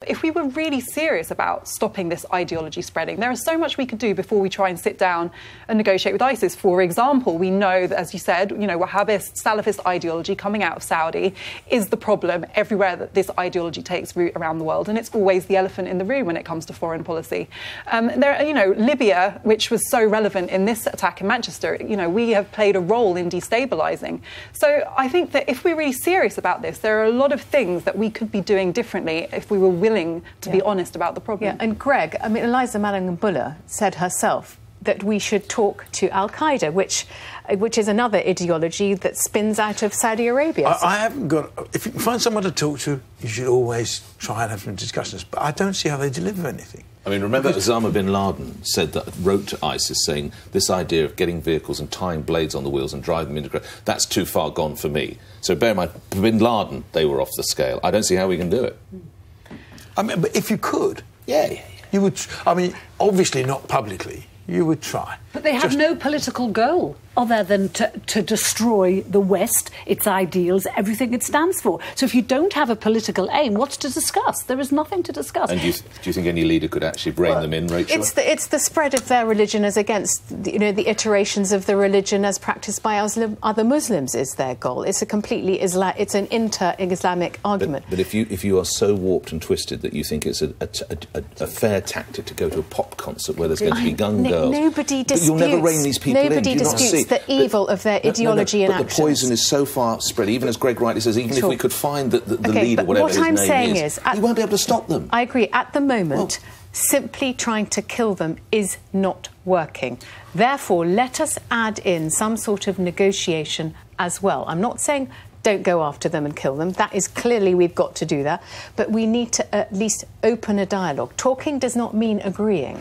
if we were really serious about stopping this ideology spreading, there is so much we could do before we try and sit down and negotiate with ISIS. For example, we know that, as you said, Wahhabist, Salafist ideology coming out of Saudi is the problem everywhere that this ideology takes root around the world, and it's always the elephant in the room when it comes to foreign policy. Libya, which was so relevant in this attack in Manchester, we have played a role in destabilising. So I think that if we're really serious about this, there are a lot of things that we could be doing differently if we were willing to be honest about the problem. Yeah, and Greg, Eliza Malangambula said herself that we should talk to Al-Qaeda, which is another ideology that spins out of Saudi Arabia. I haven't got... If you can find someone to talk to, you should always try and have some discussions. But I don't see how they deliver anything. I mean, remember Osama bin Laden wrote to ISIS saying, this idea of getting vehicles and tying blades on the wheels and driving them into... that's too far gone for me. So bear in mind, bin Laden, they were off the scale. I don't see how we can do it. I mean, but if you could... Yeah. You would... I mean, obviously not publicly. You would try. But they have no political goal other than to destroy the West, its ideals, everything it stands for. So if you don't have a political aim, what's to discuss? There is nothing to discuss. And do you think any leader could actually rein them in, Rachel? It's the spread of their religion as against, the iterations of the religion as practiced by other Muslims is their goal. It's a completely it's an inter-Islamic argument. But if you are so warped and twisted that you think it's a fair tactic to go to a pop concert where there's going to be gun girls... Nobody disputes. But you'll never rein these people in. Nobody disputes the evil of their ideology and actions. But the poison is so far spread, even as Greg rightly says, even if we could find the leader, whatever his name is, he won't be able to stop them. I agree. At the moment, simply trying to kill them is not working. Therefore, let us add in some sort of negotiation as well. I'm not saying don't go after them and kill them. That is clearly we've got to do that. But we need to at least open a dialogue. Talking does not mean agreeing.